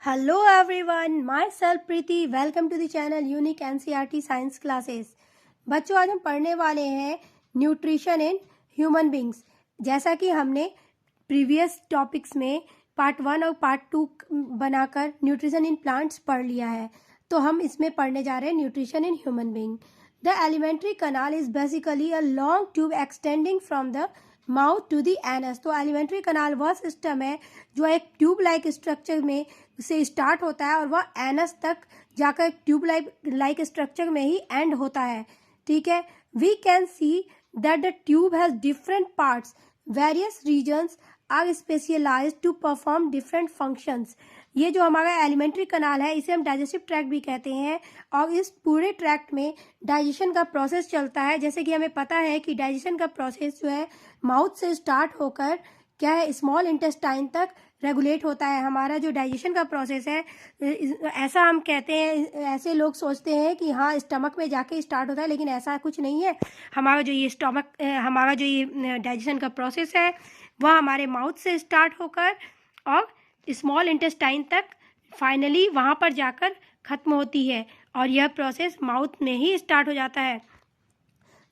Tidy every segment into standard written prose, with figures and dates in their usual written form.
Hello everyone, myself Preeti. Welcome to the channel Unique NCERT Science Classes. बच्चों आज हम पढ़ने वाले हैं न्यूट्रिशन इन ह्यूमन बींग्स। जैसा कि हमने प्रीवियस टॉपिक्स में पार्ट 1 और पार्ट 2 बनाकर न्यूट्रिशन इन प्लांट्स पढ़ लिया है, तो हम इसमें पढ़ने जा रहे हैं nutrition in human being. The elementary canal is basically a long tube extending from the mouth to the anus. तो एलिमेंट्री कनाल वह सिस्टम है जो एक ट्यूब लाइक स्ट्रक्चर में से स्टार्ट होता है और वह एनस तक जाकर ट्यूब लाइक स्ट्रक्चर में ही एंड होता है। ठीक है, we can see that the tube has different parts, various regions are specialized to perform different functions. ये जो हमारा एलिमेंट्री कनाल है इसे हम डाइजेस्टिव ट्रैक्ट भी कहते हैं और इस पूरे ट्रैक्ट में डाइजेशन का प्रोसेस चलता है। जैसे कि हमें पता है कि डाइजेशन का प्रोसेस जो है माउथ से स्टार्ट होकर क्या है स्मॉल इंटेस्टाइन तक रेगुलेट होता है। हमारा जो डाइजेशन का प्रोसेस है ऐसा हम कहते हैं, ऐसे लोग सोचते हैं कि हाँ स्टमक में जाके स्टार्ट होता है, लेकिन ऐसा कुछ नहीं है। हमारा जो ये डाइजेशन का प्रोसेस है वह हमारे माउथ से स्टार्ट होकर और स्मॉल इंटेस्टाइन तक फाइनली वहाँ पर जाकर ख़त्म होती है और यह प्रोसेस माउथ में ही स्टार्ट हो जाता है।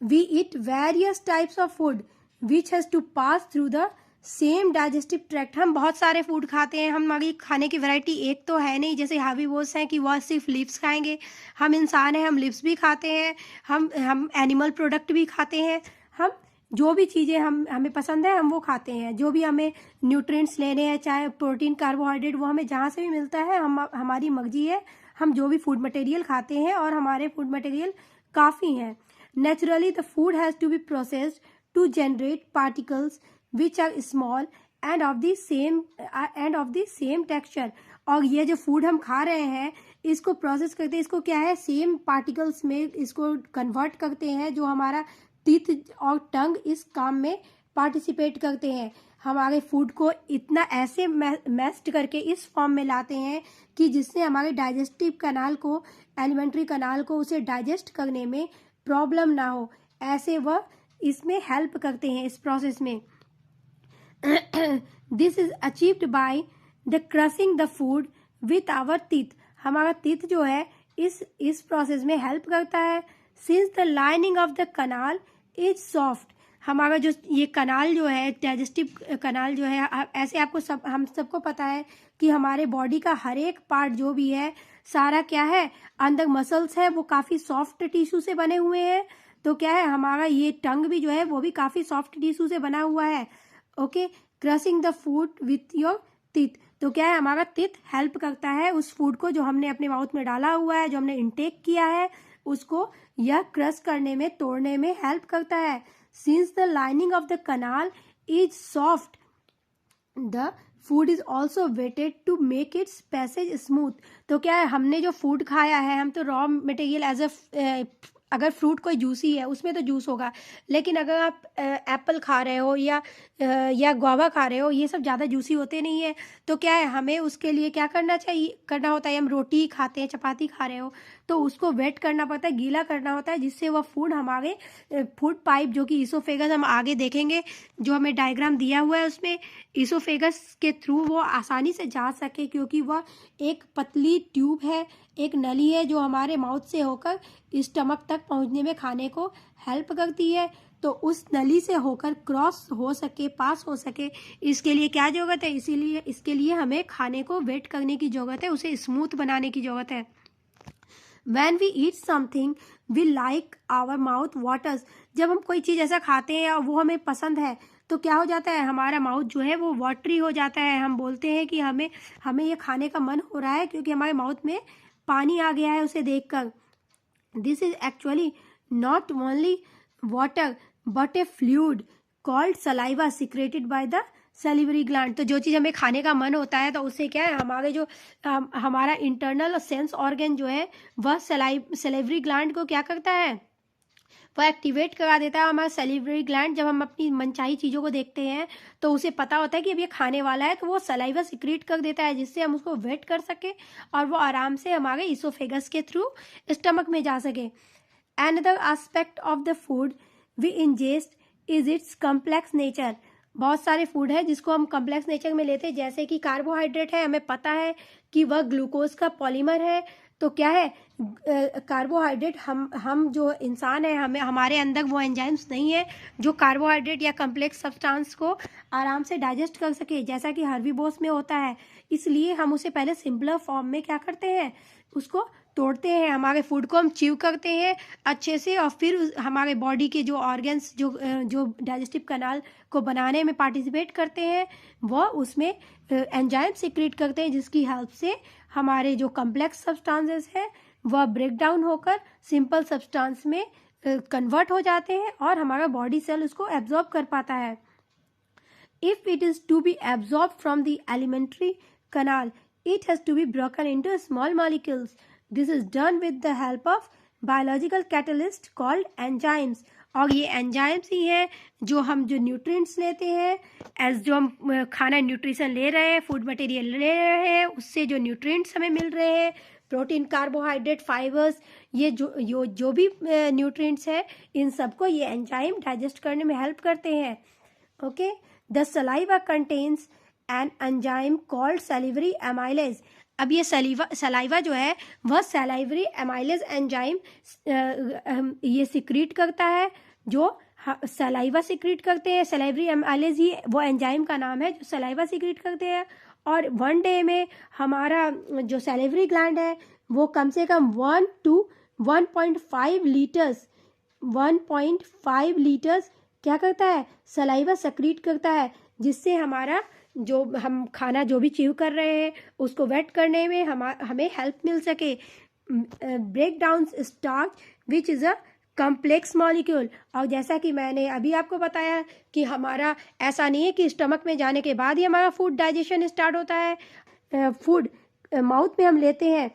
We eat various types of food which has to pass through the same digestive tract. हम बहुत सारे फूड खाते हैं, हमारी खाने की वैरायटी एक तो है नहीं। जैसे हार्बीवोर्स हैं कि वह सिर्फ लीव्स खाएंगे, हम इंसान हैं हम लीव्स भी खाते हैं, हम एनिमल प्रोडक्ट भी खाते हैं। हम जो भी चीज़ें हमें पसंद है हम वो खाते हैं। जो भी हमें न्यूट्रिएंट्स लेने हैं, चाहे प्रोटीन कार्बोहाइड्रेट, वो हमें जहाँ से भी मिलता है, हमारी मर्जी है हम जो भी फूड मटेरियल खाते हैं और हमारे फूड मटेरियल काफ़ी हैं। Naturally the food has to be processed to generate particles which are small and of the same texture। और ये जो फूड हम खा रहे हैं इसको प्रोसेस करते हैं, इसको क्या है सेम पार्टिकल्स में इसको कन्वर्ट करते हैं। जो हमारा टीथ और टंग इस काम में पार्टिसिपेट करते हैं। हमारे फूड को इतना ऐसे मैस्ड करके इस फॉर्म में लाते हैं कि जिससे हमारे डाइजेस्टिव कनाल को, एलिमेंट्री कनाल को उसे डाइजेस्ट करने में प्रॉब्लम ना हो, ऐसे वह इसमें हेल्प करते हैं इस प्रोसेस में। This is achieved by the crushing the food with our teeth. हमारा टीथ जो है इस प्रोसेस में हेल्प करता है। Since the lining of the canal is soft, हमारा जो ये कनाल जो है डाइजेस्टिव कनाल जो है, ऐसे आपको हम सबको पता है कि हमारे बॉडी का हर एक पार्ट जो भी है सारा क्या है अंदर मसल्स है वो काफ़ी सॉफ्ट टिश्यू से बने हुए हैं। तो क्या है हमारा ये टंग भी जो है वो भी काफ़ी सॉफ्ट टिश्यू से बना हुआ है। Okay, crushing the food with your teeth. तो क्या है हमारा टीथ हेल्प करता है उस फूड को जो हमने अपने माउथ में डाला हुआ है, जो हमने इंटेक किया है, उसको यह क्रश करने में, तोड़ने में हेल्प करता है। Since the lining of the canal is soft the food is also wetted to make its passage smooth. तो क्या है हमने जो फूड खाया है, हम तो रॉ मटेरियल अगर फ्रूट कोई जूसी है उसमें तो जूस होगा, लेकिन अगर आप एप्पल खा रहे हो या गुआवा खा रहे हो, ये सब ज़्यादा जूसी होते नहीं है। तो क्या है हमें उसके लिए क्या करना होता है। हम रोटी खाते हैं, चपाती खा रहे हो तो उसको वेट करना पड़ता है, गीला करना होता है, जिससे वह फूड हमारे फूड पाइप जो कि ईसोफेगस, हम आगे देखेंगे जो हमें डायग्राम दिया हुआ है उसमें, ईसोफेगस के थ्रू वो आसानी से जा सके, क्योंकि वह एक पतली ट्यूब है, एक नली है जो हमारे माउथ से होकर स्टमक तक पहुंचने में खाने को हेल्प करती है। तो उस नली से होकर क्रॉस हो सके, पास हो सके, इसके लिए क्या ज़रूरत है, इसीलिए इसके लिए हमें खाने को वेट करने की ज़रूरत है, उसे स्मूथ बनाने की ज़रूरत है। When we eat something we like our mouth waters। जब हम कोई चीज़ ऐसा खाते हैं और वो हमें पसंद है तो क्या हो जाता है हमारा माउथ जो है वो वाटरी हो जाता है। हम बोलते हैं कि हमें ये खाने का मन हो रहा है क्योंकि हमारे माउथ में पानी आ गया है उसे देखकर। This is actually not only water but A fluid called saliva secreted by the salivary gland. तो जो चीज़ हमें खाने का मन होता है तो उससे क्या है हमारे जो हमारा इंटरनल सेंस ऑर्गन जो है वह सैलिवरी ग्लैंड को क्या करता है, वह एक्टिवेट करा देता है। हमारा सैलिवरी ग्लैंड जब हम अपनी मनचाही चीज़ों को देखते हैं तो उसे पता होता है कि अब ये खाने वाला है, तो वो सलाइवा सिक्रेट कर देता है जिससे हम उसको वेट कर सके और वो आराम से हमारे ईसोफेगस के थ्रू स्टमक में जा सके। Another aspect of the food we ingest is its complex nature। बहुत सारे फूड है जिसको हम कॉम्प्लेक्स नेचर में लेते हैं, जैसे कि कार्बोहाइड्रेट है, हमें पता है कि वह ग्लूकोज का पॉलीमर है। तो क्या है, कार्बोहाइड्रेट हम जो इंसान है, हमें हमारे अंदर वो एंजाइम्स नहीं है जो कार्बोहाइड्रेट या कम्प्लेक्स सब्सटेंस को आराम से डाइजेस्ट कर सके, जैसा कि हर्बीवोर्स में होता है। इसलिए हम उसे पहले सिंपलर फॉर्म में क्या करते हैं, उसको तोड़ते हैं, हमारे फूड को हम च्यू करते हैं अच्छे से, और फिर हमारे बॉडी के जो ऑर्गन्स जो डाइजेस्टिव कनाल को बनाने में पार्टिसिपेट करते हैं, वह उसमें एंजाइम सीक्रेट करते हैं, जिसकी हेल्प से हमारे जो कम्प्लेक्स सब्सटेंसेस हैं वह ब्रेक डाउन होकर सिंपल सब्सटेंस में कन्वर्ट हो जाते हैं और हमारा बॉडी सेल उसको एब्जॉर्ब कर पाता है। If it is to be absorbed from the alimentary canal, it has to be broken into small molecules. This is done with the help of biological catalyst called enzymes. और ये enzymes ही हैं जो हम जो nutrients लेते हैं, as जो हम खाना न्यूट्रिशन ले रहे हैं, फूड मटेरियल ले रहे हैं, उससे जो न्यूट्रिएंट्स हमें मिल रहे हैं, प्रोटीन, कार्बोहाइड्रेट, फाइबर्स, ये जो भी न्यूट्रिएंट्स है, इन सबको ये एंजाइम डाइजेस्ट करने में हेल्प करते हैं। Okay, the saliva contains an enzyme called salivary amylase. अब ये सलाइवा जो है वह सैलिवरी एमाइलेज एंजाइम ये सिक्रीट करता है, जो सलाइवा सिक्रीट करते हैं। सैलिवरी एमाइलेज ही वो एंजाइम का नाम है जो सलाइवा सिक्रीट करते हैं। और 1 डे में हमारा जो सैलिवरी ग्लैंड है वो कम से कम 1 to 1.5 लीटर्स 1.5 लीटर्स क्या करता है, सलाइवा सेक्रीट करता है, जिससे हमारा जो हम खाना जो भी च्यू कर रहे हैं उसको वेट करने में हमें हेल्प मिल सके। Break down starch which is a complex molecule. और जैसा कि मैंने अभी आपको बताया कि हमारा ऐसा नहीं है कि स्टमक में जाने के बाद ही हमारा फूड डाइजेशन स्टार्ट होता है। फूड माउथ में हम लेते हैं,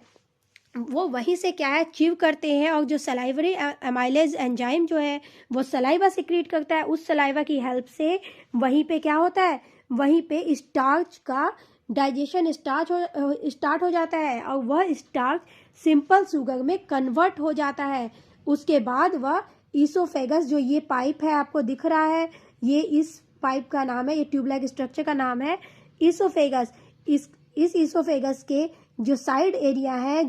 वो वहीं से क्या है, च्यू करते हैं, और जो सलाइवरी एमाइलेज एंजाइम जो है वो सलाइवा सिक्रीट करता है। उस सलाइवा की हेल्प से वहीं पे क्या होता है, वहीं पे स्टार्च का डाइजेशन स्टार्ट हो जाता है, और वह स्टार्च सिंपल शुगर में कन्वर्ट हो जाता है। उसके बाद वह ईसोफेगस, जो ये पाइप है आपको दिख रहा है, ये इस पाइप का नाम है, ये ट्यूब लाइक स्ट्रक्चर का नाम है ईसोफेगस। इस ईसोफेगस के जो साइड एरिया है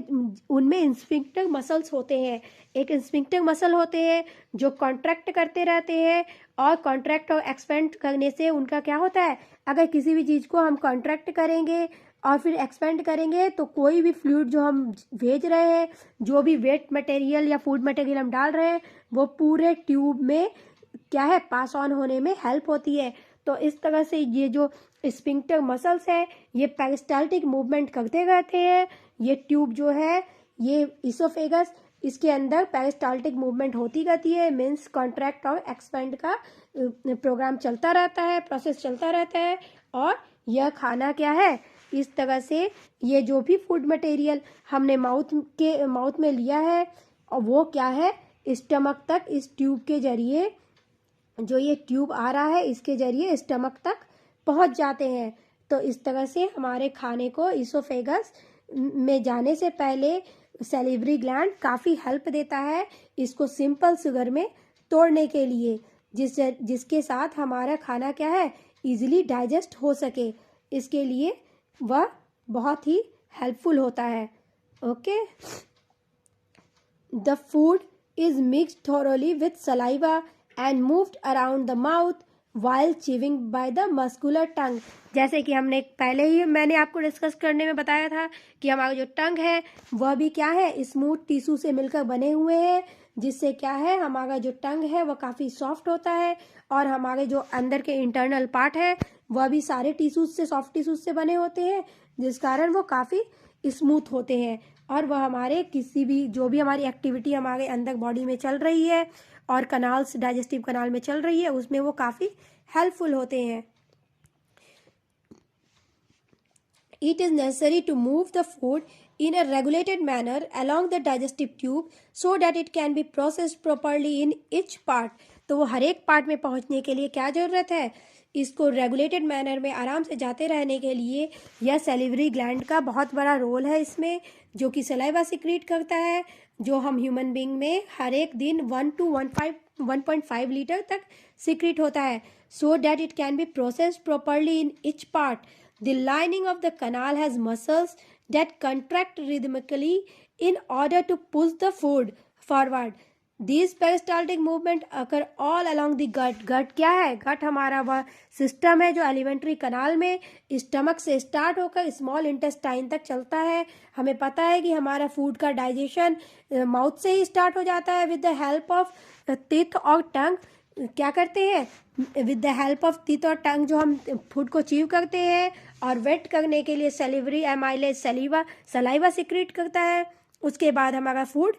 उनमें स्फिंक्टर मसल्स होते हैं। एक स्फिंक्टर मसल होते हैं जो कॉन्ट्रैक्ट करते रहते हैं, और कॉन्ट्रैक्ट और एक्सपेंड करने से उनका क्या होता है, अगर किसी भी चीज़ को हम कॉन्ट्रैक्ट करेंगे और फिर एक्सपेंड करेंगे तो कोई भी फ्लूइड जो हम भेज रहे हैं, जो भी वेट मटेरियल या फूड मटेरियल हम डाल रहे हैं, वो पूरे ट्यूब में क्या है, पास ऑन होने में हेल्प होती है। तो इस तरह से ये जो स्फिंक्टर मसल्स है ये पेरिस्टाल्टिक मूवमेंट करते रहते हैं। ये ट्यूब जो है, ये ईसोफेगस, इसके अंदर पेरिस्टाल्टिक मूवमेंट होती रहती है, मीन्स कॉन्ट्रैक्ट और एक्सपेंड का प्रोग्राम चलता रहता है, प्रोसेस चलता रहता है। और यह खाना क्या है, इस तरह से ये जो भी फूड मटेरियल हमने माउथ में लिया है, और वो क्या है, स्टमक तक इस ट्यूब के जरिए, जो ये ट्यूब आ रहा है इसके जरिए स्टमक तक पहुंच जाते हैं। तो इस तरह से हमारे खाने को ईसोफेगस में जाने से पहले सैलिवरी ग्लैंड काफ़ी हेल्प देता है इसको सिंपल शुगर में तोड़ने के लिए, जिसके साथ हमारा खाना क्या है, इजीली डाइजेस्ट हो सके। इसके लिए वह बहुत ही हेल्पफुल होता है। Okay, the food is mixed thoroughly with saliva and moved around the mouth while chewing by the muscular tongue। जैसे कि हमने पहले ही मैंने आपको डिस्कस करने में बताया था कि हमारा जो टंग है वह भी क्या है, स्मूथ टिश्यू से मिलकर बने हुए हैं, जिससे क्या है, हमारा जो टंग है वह काफ़ी सॉफ्ट होता है, और हमारे जो अंदर के इंटरनल पार्ट है वह भी सारे टिश्यूज से, सॉफ्ट टिश्यूज से बने होते हैं, जिस कारण वो काफ़ी स्मूथ होते हैं। और वह हमारे किसी भी जो भी हमारी एक्टिविटी हमारे अंदर बॉडी में चल रही है और कनाल्स, डाइजेस्टिव कनाल में चल रही है, उसमें वो काफ़ी हेल्पफुल होते हैं। It is necessary to move the food in a regulated manner along the digestive tube so that it can be processed properly in each part। तो वो हर एक पार्ट में पहुंचने के लिए क्या ज़रूरत है, इसको रेगुलेटेड मैनर में आराम से जाते रहने के लिए यह सैलिवरी ग्लैंड का बहुत बड़ा रोल है इसमें, जो कि सलाइवा सिक्रीट करता है, जो हम ह्यूमन बींग में हर एक दिन 1 to 1.5 लीटर तक सिक्रीट होता है। so that it can be processed properly in each part. The lining of the canal has muscles that contract rhythmically in order to push the food forward. These peristaltic movement occur all along the gut. gut क्या है? gut हमारा वह system है जो elementary कनाल में stomach से start होकर small intestine तक चलता है. हमें पता है कि हमारा फूड का डाइजेशन माउथ से ही स्टार्ट हो जाता है with the help of teeth और टंग. क्या करते हैं? With the help of teeth और टंग जो हम फूड को च्यू करते हैं और वेट करने के लिए सेलिवरी एमाइलेज सलाइवा सिक्रीट करता है. उसके बाद हमारा फूड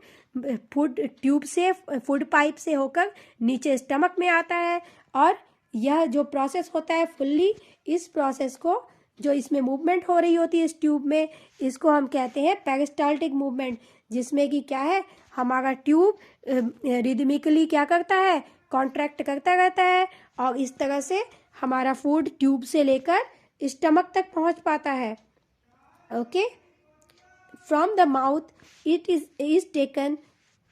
ट्यूब से फूड पाइप से होकर नीचे स्टमक में आता है. और यह जो प्रोसेस होता है फुल्ली, इस प्रोसेस को जो इसमें मूवमेंट हो रही होती है इस ट्यूब में, इसको हम कहते हैं पेरिस्टाल्टिक मूवमेंट, जिसमें कि क्या है, हमारा ट्यूब रिदमिकली क्या करता है, कॉन्ट्रैक्ट करता रहता है और इस तरह से हमारा फूड ट्यूब से लेकर स्टमक तक पहुंच पाता है. Okay. From the mouth, it is taken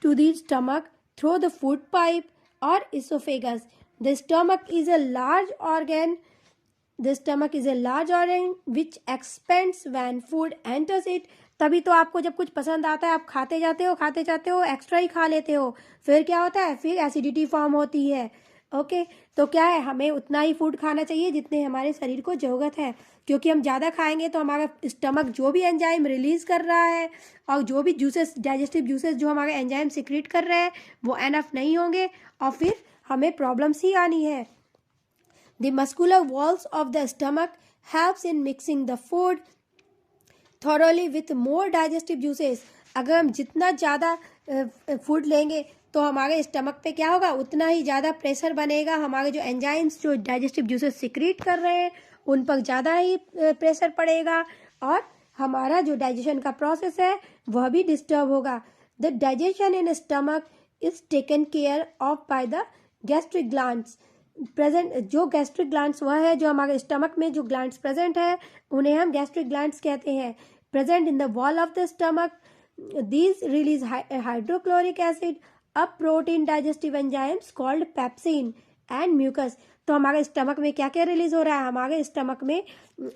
to the stomach through the food pipe or esophagus. The stomach is a large organ. The stomach is a large organ which expands when food enters it. तभी तो आपको जब कुछ पसंद आता है आप खाते जाते हो, एक्स्ट्रा ही खा लेते हो. फिर क्या होता है? फिर एसिडिटी फॉर्म होती है. ओके. तो क्या है, हमें उतना ही फूड खाना चाहिए जितने हमारे शरीर को ज़रूरत है, क्योंकि हम ज़्यादा खाएंगे तो हमारा स्टमक जो भी एंजाइम रिलीज़ कर रहा है और जो भी जूसेस, डाइजेस्टिव जूसेस जो हमारे एंजाइम सिक्रीट कर रहे हैं वो एनफ नहीं होंगे और फिर हमें प्रॉब्लम्स ही आनी है. The muscular walls of the stomach helps in mixing the food thoroughly with more digestive juices. अगर हम जितना ज़्यादा फूड लेंगे तो हमारे स्टमक पे क्या होगा, उतना ही ज़्यादा प्रेशर बनेगा. हमारे जो एंजाइम्स जो डाइजेस्टिव जूसेस सिक्रीट कर रहे हैं उन पर ज़्यादा ही प्रेशर पड़ेगा और हमारा जो डाइजेशन का प्रोसेस है वह भी डिस्टर्ब होगा. The digestion in stomach is taken care of by the gastric glands present. जो गैस्ट्रिक ग्लैंड्स वह है जो हमारे स्टमक में जो ग्लैंड्स प्रेजेंट है उन्हें हम गैस्ट्रिक ग्लैंड्स कहते हैं. Present in the wall of the stomach, these release hydrochloric acid, a protein digestive enzymes called pepsin and mucus. तो हमारे स्टमक में क्या क्या रिलीज हो रहा है? हमारे स्टमक में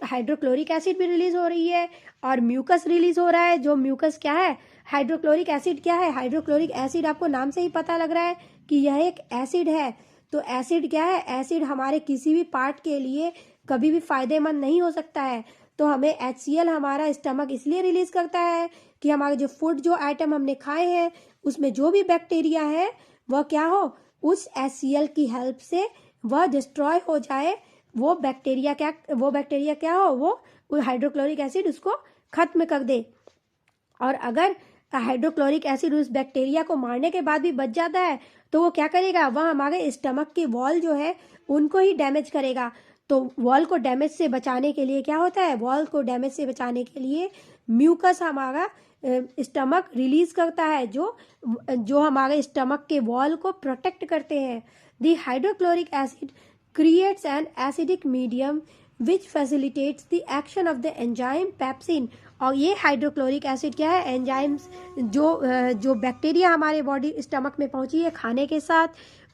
हाइड्रोक्लोरिक एसिड भी रिलीज हो रही है और म्यूकस रिलीज हो रहा है. जो म्यूकस क्या है? हाइड्रोक्लोरिक एसिड क्या है? हाइड्रोक्लोरिक एसिड आपको नाम से ही पता लग रहा है कि यह एक एसिड है. तो एसिड क्या है? एसिड हमारे किसी भी पार्ट के लिए कभी भी फायदेमंद नहीं हो सकता है. तो हमें HCl हमारा स्टमक इसलिए रिलीज करता है कि हमारे जो फूड जो आइटम हमने खाए हैं उसमें जो भी बैक्टीरिया है वह क्या हो, उस HCl की हेल्प से वह डिस्ट्रॉय हो जाए. वो बैक्टीरिया क्या हो, वो हाइड्रोक्लोरिक एसिड उसको खत्म कर दे. और अगर हाइड्रोक्लोरिक एसिड उस बैक्टीरिया को मारने के बाद भी बच जाता है तो वो क्या करेगा, वह हमारे स्टमक की वॉल जो है उनको ही डैमेज करेगा. तो वॉल को डैमेज से बचाने के लिए क्या होता है, वॉल को डैमेज से बचाने के लिए म्यूकस हमारा स्टमक रिलीज करता है जो हमारे स्टमक के वॉल को प्रोटेक्ट करते हैं. The hydrochloric acid creates an acidic medium which facilitates the action of the enzyme pepsin. और ये हाइड्रोक्लोरिक एसिड क्या है, एंजाइम्स जो बैक्टीरिया हमारे बॉडी स्टमक में पहुंची है खाने के साथ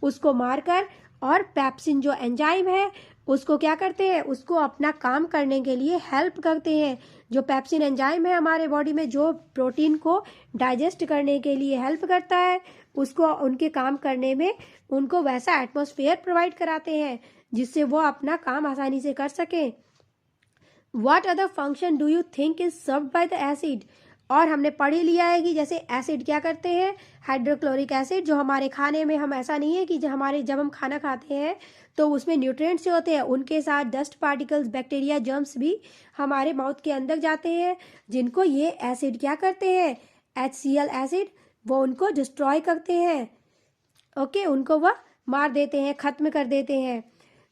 उसको मारकर, और पेप्सिन जो एंजाइम है उसको क्या करते हैं, उसको अपना काम करने के लिए हेल्प करते हैं. जो पेप्सिन एंजाइम है हमारे बॉडी में जो प्रोटीन को डाइजेस्ट करने के लिए हेल्प करता है, उसको उनके काम करने में उनको वैसा एटमॉस्फेयर प्रोवाइड कराते हैं जिससे वो अपना काम आसानी से कर सकें. What other function do you think is served by the acid? और हमने पढ़ ही लिया है कि जैसे एसिड क्या करते हैं, हाइड्रोक्लोरिक एसिड जो हमारे खाने में, हम ऐसा नहीं है कि जब हम खाना खाते हैं तो उसमें न्यूट्रिएंट्स जो होते हैं उनके साथ डस्ट पार्टिकल्स, बैक्टीरिया, जर्म्स भी हमारे माउथ के अंदर जाते हैं जिनको ये एसिड क्या करते हैं, HCl एसिड, वो उनको डिस्ट्रॉय करते हैं. ओके, उनको वह मार देते हैं, खत्म कर देते हैं.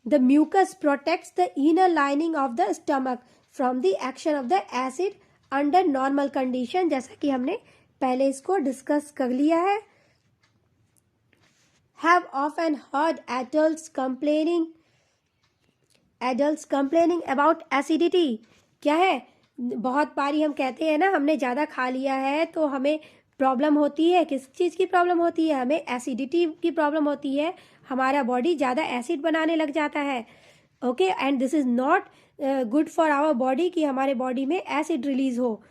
The mucus protects the inner lining of the stomach from the action of the acid under normal condition. जैसा कि हमने पहले इसको डिस्कस कर लिया है. Have often heard adults complaining about acidity. क्या है, बहुत बारी हम कहते हैं ना, हमने ज़्यादा खा लिया है तो हमें प्रॉब्लम होती है, किस चीज़ की प्रॉब्लम होती है, हमें एसिडिटी की प्रॉब्लम होती है, हमारा बॉडी ज़्यादा एसिड बनाने लग जाता है। Okay, and this is not good for our body कि हमारे बॉडी में एसिड रिलीज हो।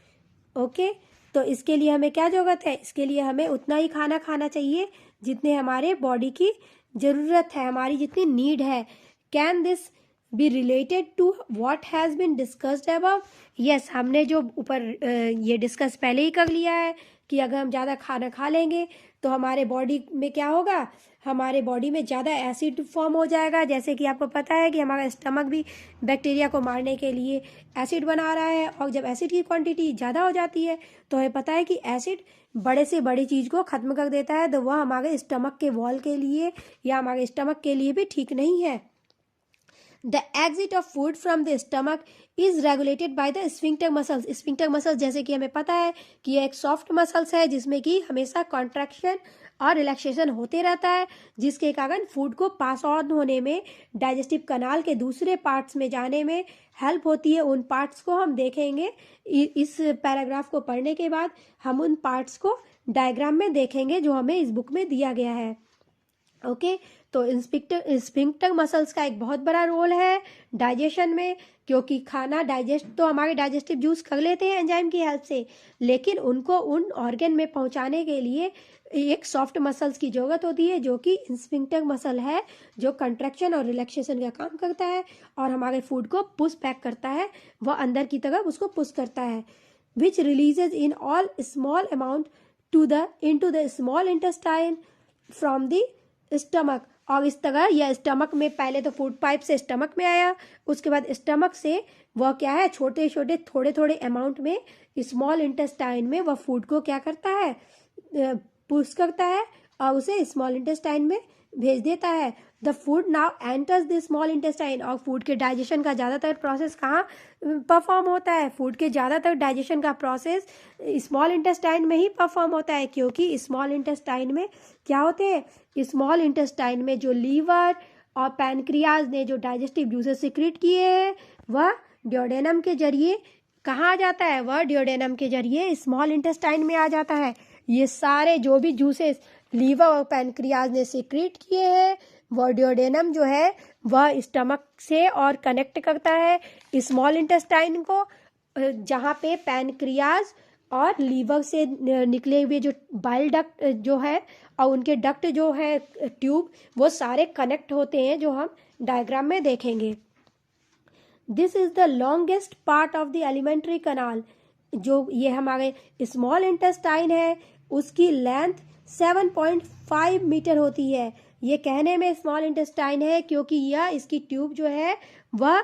ओके, तो इसके लिए हमें क्या ज़रूरत है, इसके लिए हमें उतना ही खाना खाना चाहिए जितने हमारे बॉडी की ज़रूरत है, हमारी जितनी नीड है। Can this be related to what has been discussed above? Yes, हमने जो ऊपर ये डिस्कस पहले ही कर लिया है कि अगर हम ज़्यादा खाना खा लेंगे तो हमारे बॉडी में क्या होगा, हमारे बॉडी में ज़्यादा एसिड फॉर्म हो जाएगा। जैसे कि आपको पता है कि हमारा स्टमक भी बैक्टीरिया को मारने के लिए एसिड बना रहा है, और जब एसिड की क्वांटिटी ज़्यादा हो जाती है तो हमें पता है कि एसिड बड़े से बड़ी चीज़ को ख़त्म कर देता है, तो वह हमारे स्टमक के वॉल के लिए या हमारे स्टमक के लिए भी ठीक नहीं है। The exit of food from the stomach is regulated by the sphincter muscles. sphincter muscles जैसे कि हमें पता है कि ये एक सॉफ्ट मसल्स है जिसमें कि हमेशा कॉन्ट्रैक्शन और रिलैक्सेशन होते रहता है, जिसके कारण फूड को पास ऑन होने में, डाइजेस्टिव कनाल के दूसरे पार्ट्स में जाने में हेल्प होती है। उन पार्ट्स को हम देखेंगे इस पैराग्राफ को पढ़ने के बाद, हम उन पार्ट्स को डायग्राम में देखेंगे जो हमें इस बुक में दिया गया है। ओके, तो स्फिंक्टर मसल्स का एक बहुत बड़ा रोल है डाइजेशन में, क्योंकि खाना डाइजेस्ट तो हमारे डाइजेस्टिव जूस कर लेते हैं एंजाइम की हेल्प से, लेकिन उनको उन ऑर्गन में पहुंचाने के लिए एक सॉफ्ट मसल्स की ज़रूरत होती है, जो कि स्फिंक्टर मसल है, जो कंट्रैक्शन और रिलैक्सेशन का काम करता है और हमारे फूड को पुश बैक करता है, वह अंदर की तरफ उसको पुश करता है, which releases in all small amount into the small intestine from the stomach. और इस तरह यह स्टमक में, पहले तो फूड पाइप से स्टमक में आया, उसके बाद स्टमक से वह क्या है, छोटे छोटे थोड़े थोड़े अमाउंट में स्मॉल इंटेस्टाइन में वह फूड को क्या करता है, पुश करता है और उसे स्मॉल इंटेस्टाइन में भेज देता है। The food now enters the small intestine. और फूड के डाइजेशन का ज़्यादातर प्रोसेस कहाँ परफॉर्म होता है, फूड के ज़्यादातर डाइजेशन का प्रोसेस स्मॉल इंटेस्टाइन में ही परफॉर्म होता है, क्योंकि स्मॉल इंटेस्टाइन में क्या होते हैं, स्मॉल इंटेस्टाइन में जो लीवर और पैनक्रियाज ने जो डाइजेस्टिव जूसेस सिक्रीट किए हैं, वह ड्यूडेनम के जरिए कहाँ आ जाता है, वह ड्यूडेनम के जरिए स्मॉल इंटेस्टाइन में आ जाता है। ये सारे जो भी जूसेस लीवर और पैनक्रियाज ने सिक्रीट किए हैं, वह ड्यूडेनम जो है वह स्टमक से और कनेक्ट करता है स्मॉल इंटेस्टाइन को, जहाँ पे पैनक्रियाज और लीवर से निकले हुए जो बाइल डक्ट जो है और उनके डक्ट जो है ट्यूब, वो सारे कनेक्ट होते हैं, जो हम डायग्राम में देखेंगे। This is the longest part of the elementary कनाल। जो ये हमारे स्मॉल इंटेस्टाइन है, उसकी लेंथ 7.5 मीटर होती है। ये कहने में स्मॉल इंटेस्टाइन है क्योंकि यह, इसकी ट्यूब जो है वह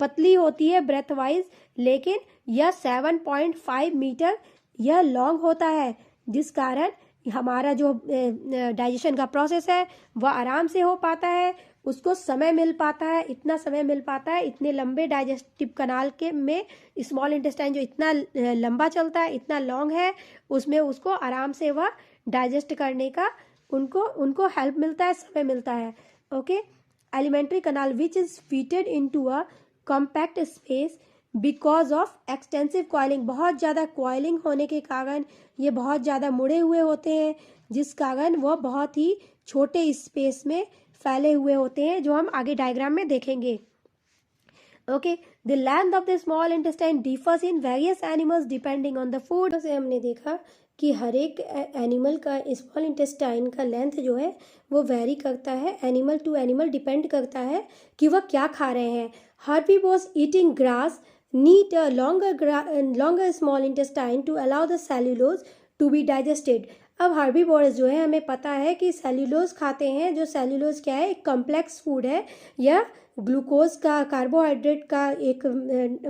पतली होती है ब्रेथ वाइज, लेकिन यह 7.5 मीटर यह लॉन्ग होता है, जिस कारण हमारा जो डाइजेशन का प्रोसेस है वह आराम से हो पाता है, उसको समय मिल पाता है, इतना समय मिल पाता है, इतने लंबे डाइजेस्टिव कनाल के में स्मॉल इंटेस्टाइन जो इतना लंबा चलता है, इतना लॉन्ग है, उसमें उसको आराम से वह डाइजेस्ट करने का उनको हेल्प मिलता है, समय मिलता है। Okay, elementary canal which is fitted into a compact space because of extensive coiling. बहुत ज़्यादा कॉइलिंग होने के कारण ये बहुत ज़्यादा मुड़े हुए होते हैं, जिस कारण वह बहुत ही छोटे स्पेस में फैले हुए होते हैं, जो हम आगे डायग्राम में देखेंगे। Okay, the length of the small intestine differs in various animals depending on the food. से हमने देखा कि हर एक एनिमल का स्मॉल इंटेस्टाइन का लेंथ जो है वो वेरी करता है, एनिमल टू एनिमल डिपेंड करता है कि वह क्या खा रहे हैं। herbivores eating grass need a longer small intestine to allow the cellulose to be digested। अब herbivores जो है, हमें पता है कि सेल्यूलोज खाते हैं, जो सेल्यूलोज क्या है, एक कॉम्प्लेक्स फूड है, यह ग्लूकोज का, कार्बोहाइड्रेट का एक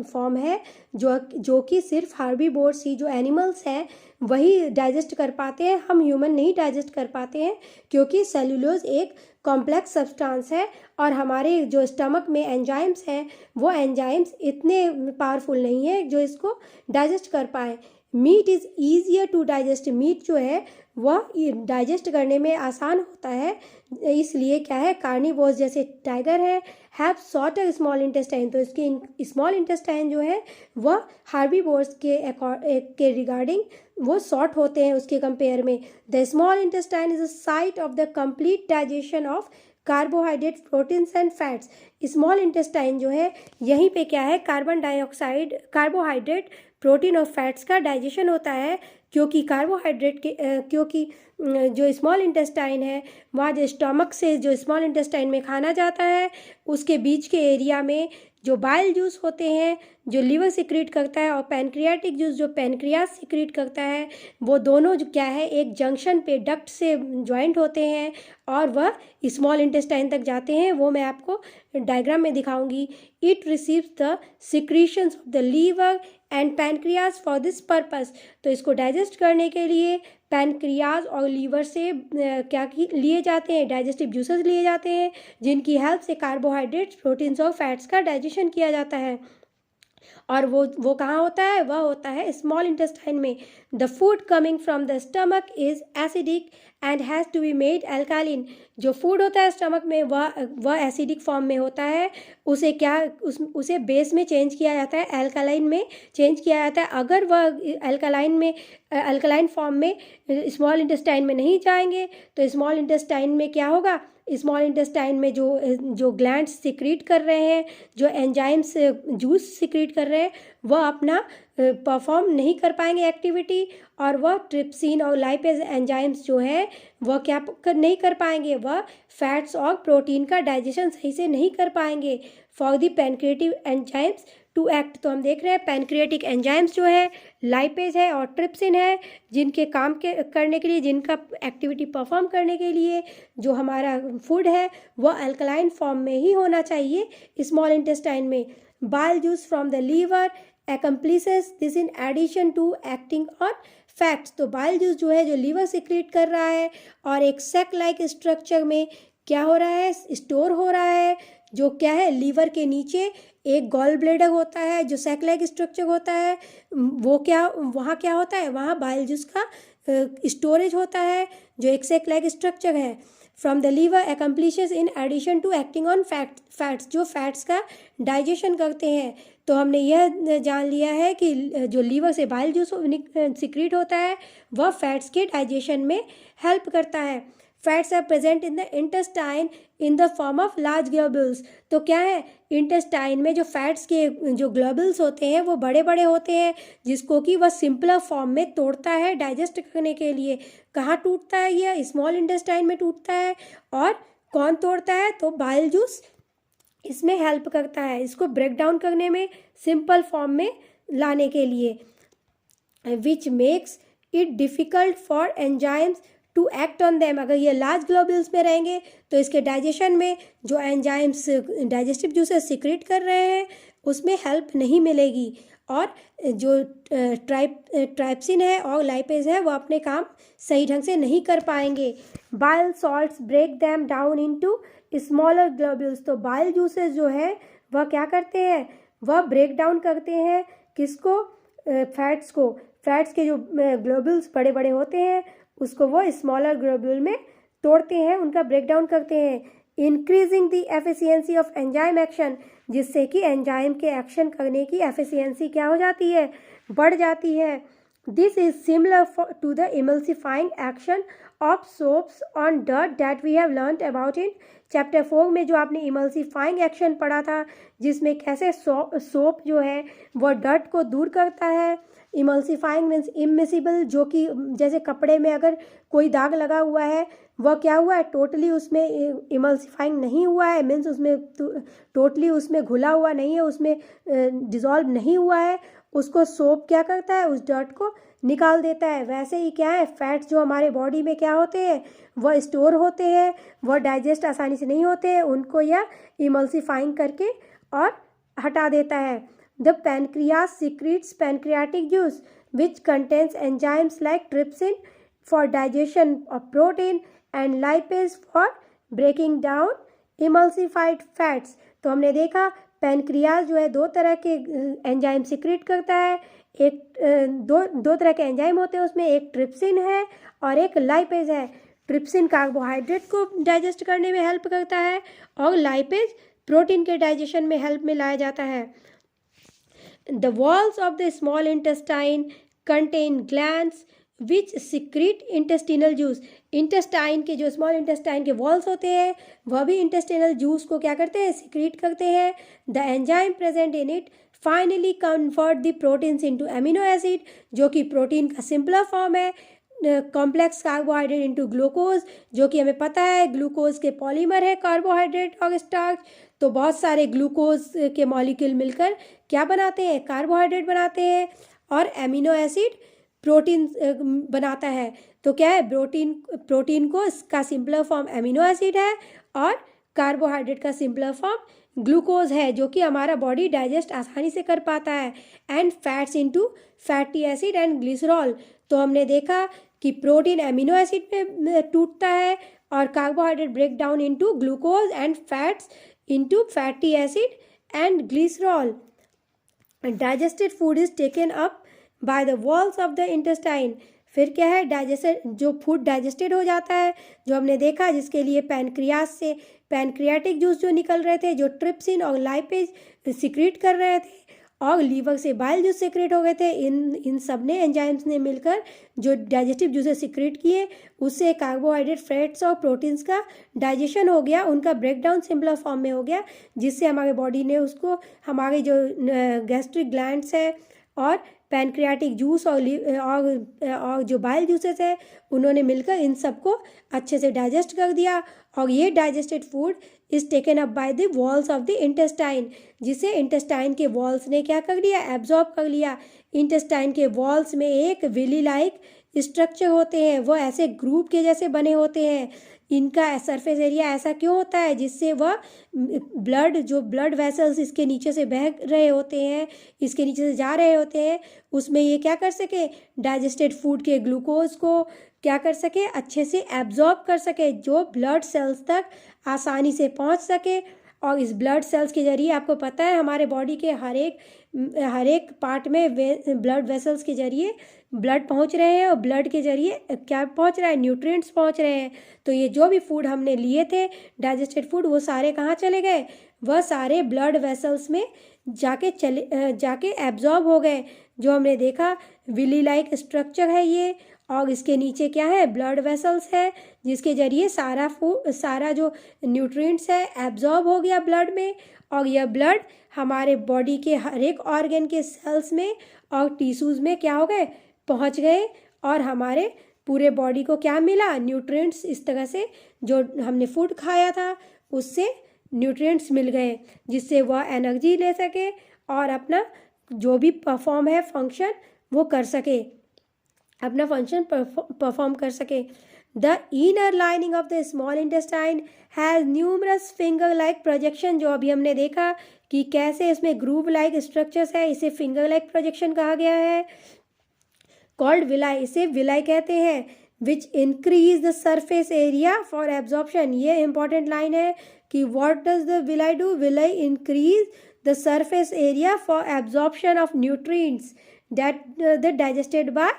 फॉर्म है, जो कि सिर्फ हार्बीवोर्स ही, जो एनिमल्स हैं, वही डाइजेस्ट कर पाते हैं। हम ह्यूमन नहीं डाइजेस्ट कर पाते हैं, क्योंकि सेल्यूलोज एक कॉम्प्लेक्स सब्सटेंस है और हमारे जो स्टमक में एंजाइम्स हैं, वो एंजाइम्स इतने पावरफुल नहीं है जो इसको डाइजेस्ट कर पाए। Meat is easier to digest, meat जो है वह डाइजेस्ट करने में आसान होता है, इसलिए क्या है, कार्निवोर्स जैसे टाइगर है हैव शॉर्टर स्मॉल इंटेस्टाइन, तो इसके स्मॉल इंटेस्टाइन जो है वह हार्बीवोर्स के रिगार्डिंग वो शॉर्ट होते हैं उसके कंपेयर में। The small intestine is a site of the complete digestion of carbohydrate, proteins and fats. Small intestine जो है यहीं पे क्या है, कार्बन डाइऑक्साइड, कार्बोहाइड्रेट, प्रोटीन और फैट्स का डाइजेशन होता है, क्योंकि कार्बोहाइड्रेट के क्योंकि जो स्मॉल इंटेस्टाइन है वहाँ जो स्टमक से जो स्मॉल इंटेस्टाइन में खाना जाता है उसके बीच के एरिया में जो बाइल जूस होते हैं जो लिवर सिक्रीट करता है और पैनक्रियाटिक जूस जो पैनक्रियास सिक्रीट करता है, वो दोनों जो क्या है एक जंक्शन पे डक्ट से ज्वाइंट होते हैं और वह स्मॉल इंटेस्टाइन तक जाते हैं। वो मैं आपको डायग्राम में दिखाऊंगी। It receives the secretions of the liver and pancreas for this purpose, तो इसको डाइजेस्ट करने के लिए पैनक्रियाज और लीवर से लिए जाते हैं, डाइजेस्टिव जूसेस लिए जाते हैं, जिनकी हेल्प से कार्बोहाइड्रेट्स, प्रोटीन्स और फैट्स का डाइजेशन किया जाता है। और वो कहाँ होता है, वह होता है स्मॉल इंटेस्टाइन में। The food coming from the stomach is acidic and has to be made alkaline, जो फूड होता है स्टमक में वह एसिडिक फॉर्म में होता है, उसे बेस में चेंज किया जाता है, अल्कालाइन में चेंज किया जाता है। अगर वह अल्कालाइन फॉर्म में स्मॉल इंटेस्टाइन में नहीं जाएंगे तो स्मॉल इंटेस्टाइन में क्या होगा, स्मॉल इंटेस्टाइन में जो ग्लैंड्स सिक्रीट कर रहे हैं, जो एंजाइम्स जूस सिक्रीट कर रहे हैं, वह अपना परफॉर्म नहीं कर पाएंगे एक्टिविटी, और वह ट्रिप्सिन और लाइपेज एंजाइम्स जो है वह नहीं कर पाएंगे, वह फैट्स और प्रोटीन का डाइजेशन सही से नहीं कर पाएंगे। For the pancreatic enzymes to act, तो हम देख रहे हैं पैनक्रिएटिक एंजाइम्स जो है लाइपेज है और ट्रिप्सिन है, जिनके करने के लिए, जिनका एक्टिविटी परफॉर्म करने के लिए जो हमारा फूड है वह अल्कलाइन फॉर्म में ही होना चाहिए स्मॉल इंटेस्टाइन में। Bile juice from the liver accomplishes this in addition to acting on fats, तो बाइल जूस जो है जो लीवर सिक्रीट कर रहा है और एक सेक लाइक स्ट्रक्चर में क्या हो रहा है, स्टोर हो रहा है, जो क्या है लीवर के नीचे एक गॉल ब्लेडर होता है जो सेक लाइक स्ट्रक्चर होता है, वो वहाँ क्या होता है, वहाँ बाइल जूस का स्टोरेज होता है जो एक सेक लाइक स्ट्रक्चर है। From the liver accomplishes in addition to acting on fats, जो फैट्स का डाइजेशन करते हैं। तो हमने यह जान लिया है कि जो लीवर से बाइल जूस सिक्रीट होता है वह फैट्स के डाइजेशन में हेल्प करता है। Fats are present in the intestine in the form of large globules, तो क्या है, इंटेस्टाइन में जो फैट्स के जो ग्लोबुल्स होते हैं वो बड़े बड़े होते हैं, जिसको कि वह सिंपलर फॉर्म में तोड़ता है डाइजेस्ट करने के लिए। कहाँ टूटता है, यह स्मॉल इंटेस्टाइन में टूटता है, और कौन तोड़ता है, तो बाइल जूस इसमें हेल्प करता है इसको ब्रेक डाउन करने में, सिंपल फॉर्म में लाने के लिए, which makes it difficult for enzymes to act on them. अगर ये लार्ज ग्लोबुल्स में रहेंगे तो इसके डाइजेशन में जो एंजाइम्स डाइजेस्टिव जूसेस सिक्रीट कर रहे हैं उसमें हेल्प नहीं मिलेगी, और जो ट्राइप्सिन है और लाइपेज है वो अपने काम सही ढंग से नहीं कर पाएंगे। Bile salts break them down into smaller globules, तो बाइल जूसेस जो है वह क्या करते हैं, वह ब्रेक डाउन करते हैं किसको, फैट्स को। फैट्स के जो ग्लोबुल्स बड़े बड़े होते हैं उसको वो स्मॉलर ग्लोबुल में तोड़ते हैं, उनका ब्रेक डाउन करते हैं। Increasing the efficiency of enzyme action, जिससे कि एंजाइम के एक्शन करने की एफिशिएंसी क्या हो जाती है, बढ़ जाती है। This is similar to the emulsifying action of soaps on dirt that we have learned about in chapter 4 में, जो आपने इमल्सिफाइंग एक्शन पढ़ा था, जिसमें कैसे सोप जो है वह डर्ट को दूर करता है। इमल्सिफाइंग मीन्स इमिसिबल, जो कि जैसे कपड़े में अगर कोई दाग लगा हुआ है वह क्या हुआ है, टोटली उसमें इमल्सिफाइंग नहीं हुआ है, मीन्स उसमें टोटली उसमें घुला हुआ नहीं है, उसमें डिज़ोल्व नहीं हुआ है, उसको सोप क्या करता है, उस डर्ट को निकाल देता है। वैसे ही क्या है, फैट्स जो हमारे बॉडी में क्या होते हैं, वह स्टोर होते हैं, वह डाइजेस्ट आसानी से नहीं होते हैं, उनको यह इमल्सिफाइंग करके और हटा देता है। The pancreas secretes pancreatic juice which contains enzymes like trypsin for digestion of protein and lipase for breaking down emulsified fats. तो हमने देखा पैनक्रियाज जो है 2 तरह के एंजाइम सिक्रीट करता है। दो तरह के एंजाइम होते हैं उसमें, एक ट्रिप्सिन है और एक लाइपेज है। ट्रिप्सिन कार्बोहाइड्रेट को डाइजेस्ट करने में हेल्प करता है और लाइपेज प्रोटीन के डाइजेशन में हेल्प में लाया जाता है। The walls of the small intestine contain glands which secrete intestinal juice. Intestine के जो स्मॉल इंटेस्टाइन के वॉल्स होते हैं वह भी इंटेस्टिनल जूस को क्या करते हैं, सिक्रीट करते हैं। The enzyme present in it finally convert the proteins into amino acid, जो कि प्रोटीन का सिंपलर फॉर्म है। कॉम्प्लेक्स कार्बोहाइड्रेट इनटू ग्लूकोज, जो कि हमें पता है ग्लूकोज के पॉलीमर है कार्बोहाइड्रेट और स्टार्च। तो बहुत सारे ग्लूकोज के मॉलिक्यूल मिलकर क्या बनाते हैं, कार्बोहाइड्रेट बनाते हैं, और एमिनो एसिड प्रोटीन बनाता है। तो क्या है, प्रोटीन को इसका सिंपलर फॉर्म एमिनो एसिड है और कार्बोहाइड्रेट का सिंपलर फॉर्म ग्लूकोज है, जो कि हमारा बॉडी डाइजेस्ट आसानी से कर पाता है। And fats into fatty acid and glycerol. तो हमने देखा कि प्रोटीन एमिनो एसिड में टूटता है और carbohydrate break down into glucose and fats into fatty acid and glycerol. Digested food is taken up by the walls of the intestine. फिर क्या है, डाइजेस्टेड जो फूड डाइजेस्टेड हो जाता है, जो हमने देखा जिसके लिए पैनक्रियास से पैनक्रियाटिक जूस जो निकल रहे थे, जो ट्रिप्सिन और लाइपेज सिक्रीट कर रहे थे, और लीवर से बाइल जूस सिक्रेट हो गए थे। इन सब ने एंजाइम्स ने मिलकर जो डाइजेस्टिव जूसेस सिक्रेट किए, उससे कार्बोहाइड्रेट, फैट्स और प्रोटीन्स का डाइजेशन हो गया, उनका ब्रेकडाउन सिंपलर फॉर्म में हो गया, जिससे हमारे बॉडी ने उसको, हमारे जो गैस्ट्रिक ग्लैंड्स है और पैनक्रियाटिक जूस और जो बाइल जूसेस है, उन्होंने मिलकर इन सबको अच्छे से डाइजेस्ट कर दिया। और ये digested food is taken up by the walls of the intestine, जिसे इंटेस्टाइन के वॉल्स ने क्या कर लिया, एब्जॉर्ब कर लिया। इंटेस्टाइन के वॉल्स में एक विली लाइक स्ट्रक्चर होते हैं, वो ऐसे ग्रुप के जैसे बने होते हैं। इनका सरफेस एरिया ऐसा क्यों होता है, जिससे वह ब्लड वेसल्स इसके नीचे से बह रहे होते हैं, इसके नीचे से जा रहे होते हैं, उसमें ये क्या कर सके, डाइजेस्टेड फूड के ग्लूकोज को क्या कर सके, अच्छे से एब्जॉर्ब कर सके, जो ब्लड सेल्स तक आसानी से पहुंच सके। और इस ब्लड सेल्स के जरिए आपको पता है हमारे बॉडी के हर एक पार्ट में ब्लड वेसल्स के जरिए ब्लड पहुंच रहे हैं, और ब्लड के जरिए क्या पहुंच रहा है, न्यूट्रिएंट्स पहुंच रहे हैं। तो ये जो भी फूड हमने लिए थे डाइजेस्टेड फूड, वो सारे कहाँ चले गए, वह सारे ब्लड वेसल्स में जाके एब्जॉर्ब हो गए। जो हमने देखा विली लाइक स्ट्रक्चर है ये, और इसके नीचे क्या है, ब्लड वेसल्स है, जिसके जरिए सारा जो न्यूट्रिएंट्स है एब्जॉर्ब हो गया ब्लड में। और यह ब्लड हमारे बॉडी के हर एक ऑर्गन के सेल्स में और टिश्यूज़ में क्या हो गए, पहुंच गए, और हमारे पूरे बॉडी को क्या मिला, न्यूट्रिएंट्स। इस तरह से जो हमने फूड खाया था उससे न्यूट्रिएंट्स मिल गए, जिससे वह एनर्जी ले सके और अपना जो भी फंक्शन वो कर सके, अपना फंक्शन परफॉर्म कर सके। The inner lining of the small intestine has numerous finger like projection. जो अभी हमने देखा कि कैसे इसमें ग्रूव लाइक स्ट्रक्चर्स है, इसे फिंगर लाइक प्रोजेक्शन कहा गया है। कॉल्ड विलाई, इसे विलाई कहते हैं। Which increase the surface area for absorption. ये इंपॉर्टेंट लाइन है कि what does the villi do, villi increase the surface area for absorption of nutrients that the digested by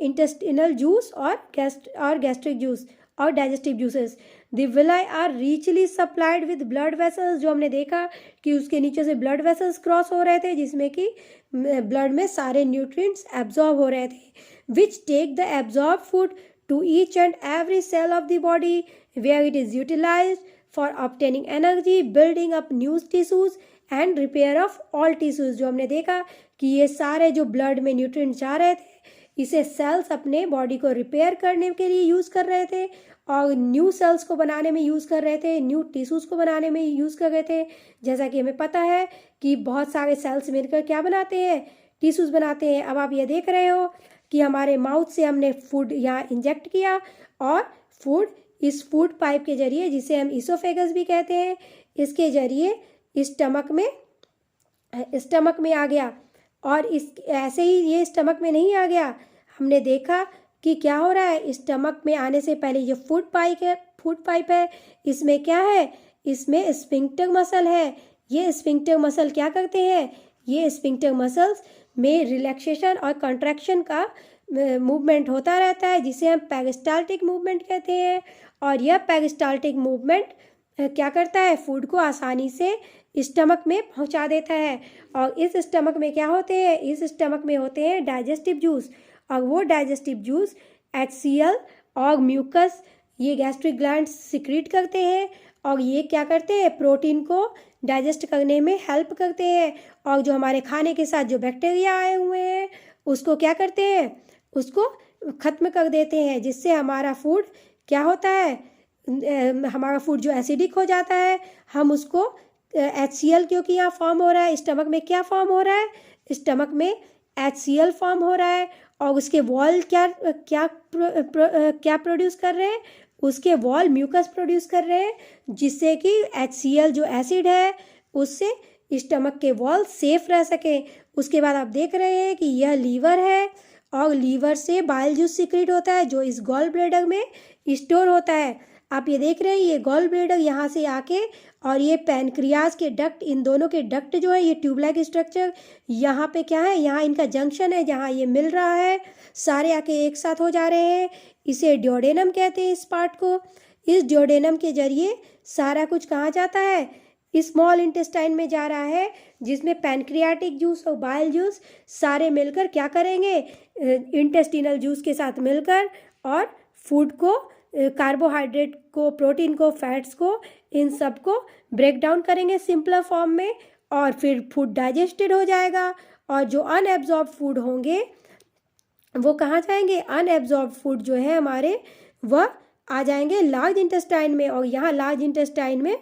intestinal juice or gastric juice और digestive juices. The villi are richly supplied with blood vessels। जो हमने देखा कि उसके नीचे से blood vessels cross हो रहे थे, जिसमें कि ब्लड में सारे न्यूट्रिएंट्स एब्जॉर्ब हो रहे थे, which take the absorbed food to each and every cell of the body where it is utilized for obtaining energy, building up new tissues and repair of all tissues। जो हमने देखा कि ये सारे जो ब्लड में न्यूट्रिएंट्स जा रहे थे, इसे सेल्स अपने बॉडी को रिपेयर करने के लिए यूज़ कर रहे थे, और न्यू सेल्स को बनाने में यूज़ कर रहे थे, न्यू टिश्यूज़ को बनाने में यूज़ कर रहे थे। जैसा कि हमें पता है कि बहुत सारे सेल्स मिलकर क्या बनाते हैं, टिश्यूज़ बनाते हैं। अब आप ये देख रहे हो कि हमारे माउथ से हमने फूड यहाँ इंजेक्ट किया, और इस फूड पाइप के जरिए, जिसे हम ईसोफेगस भी कहते हैं, इसके जरिए स्टमक में आ गया। और ऐसे ही ये स्टमक में नहीं आ गया, हमने देखा कि क्या हो रहा है, स्टमक में आने से पहले ये फूड पाइप है, इसमें क्या है, इसमें स्फिंक्टर मसल है। ये स्फिंक्टर मसल क्या करते हैं, ये स्फिंक्टर मसल्स में रिलैक्सेशन और कंट्रैक्शन का मूवमेंट होता रहता है, जिसे हम पेरिस्टाल्टिक मूवमेंट कहते हैं। और यह पेरिस्टाल्टिक मूवमेंट क्या करता है, फूड को आसानी से स्टमक में पहुंचा देता है। और इस स्टमक में क्या होते हैं, इस स्टमक में होते हैं डाइजेस्टिव जूस, और वो डाइजेस्टिव जूस HCl और म्यूकस ये गैस्ट्रिक ग्लैंड सिक्रीट करते हैं, और ये क्या करते हैं, प्रोटीन को डाइजेस्ट करने में हेल्प करते हैं। और जो हमारे खाने के साथ जो बैक्टीरिया आए हुए हैं उसको क्या करते हैं, उसको ख़त्म कर देते हैं, जिससे हमारा फूड क्या होता है, हमारा फूड जो एसिडिक हो जाता है, हम उसको HCl, क्योंकि यहाँ फॉर्म हो रहा है स्टमक में, क्या फॉर्म हो रहा है, स्टमक में HCl फॉर्म हो रहा है, और उसके वॉल क्या प्रोड्यूस कर रहे हैं, उसके वॉल म्यूकस प्रोड्यूस कर रहे हैं, जिससे कि HCl जो एसिड है उससे स्टमक के वॉल सेफ रह सके। उसके बाद आप देख रहे हैं कि यह लीवर है, और लीवर से बाइल जूस सिक्रीट होता है जो इस गॉल ब्लैडर में स्टोर होता है। आप ये देख रहे हैं, ये गॉल ब्लैडर यहाँ से आके और ये पैनक्रियाज के डक्ट, इन दोनों के डक्ट जो है, ये ट्यूब लाइक स्ट्रक्चर यहाँ पे क्या है, यहाँ इनका जंक्शन है जहाँ ये मिल रहा है, सारे आके एक साथ हो जा रहे हैं। इसे ड्यूडेनम कहते हैं इस पार्ट को। इस ड्यूडेनम के जरिए सारा कुछ कहाँ जाता है, स्मॉल इंटेस्टाइन में जा रहा है, जिसमें पैनक्रियाटिक जूस और बाइल जूस सारे मिलकर क्या करेंगे, इंटेस्टिनल जूस के साथ मिलकर और फूड को, कार्बोहाइड्रेट को, प्रोटीन को, फैट्स को, इन सब को ब्रेक डाउन करेंगे सिंपलर फॉर्म में, और फिर फूड डाइजेस्टेड हो जाएगा। और जो अनएब्जॉर्ब फूड होंगे वो कहाँ जाएंगे, अनएब्जॉर्ब फूड जो है हमारे, वह आ जाएंगे लार्ज इंटेस्टाइन में, और यहाँ लार्ज इंटेस्टाइन में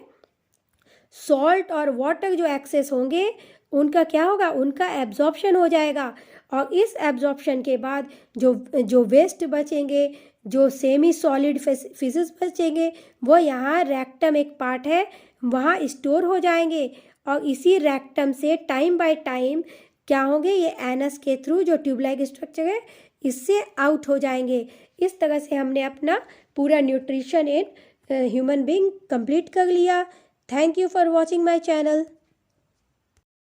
सॉल्ट और वाटर जो एक्सेस होंगे उनका क्या होगा, उनका एब्जॉर्प्शन हो जाएगा। और इस एब्जॉर्प्शन के बाद जो वेस्ट बचेंगे, जो सेमी सॉलिड फिशेस बचेंगे, वो यहाँ रेक्टम एक पार्ट है वहाँ स्टोर हो जाएंगे, और इसी रेक्टम से टाइम बाय टाइम क्या होंगे, ये एनस के थ्रू जो ट्यूब लाइक स्ट्रक्चर है इससे आउट हो जाएंगे। इस तरह से हमने अपना पूरा nutrition in human being complete कर लिया। Thank you for watching my channel.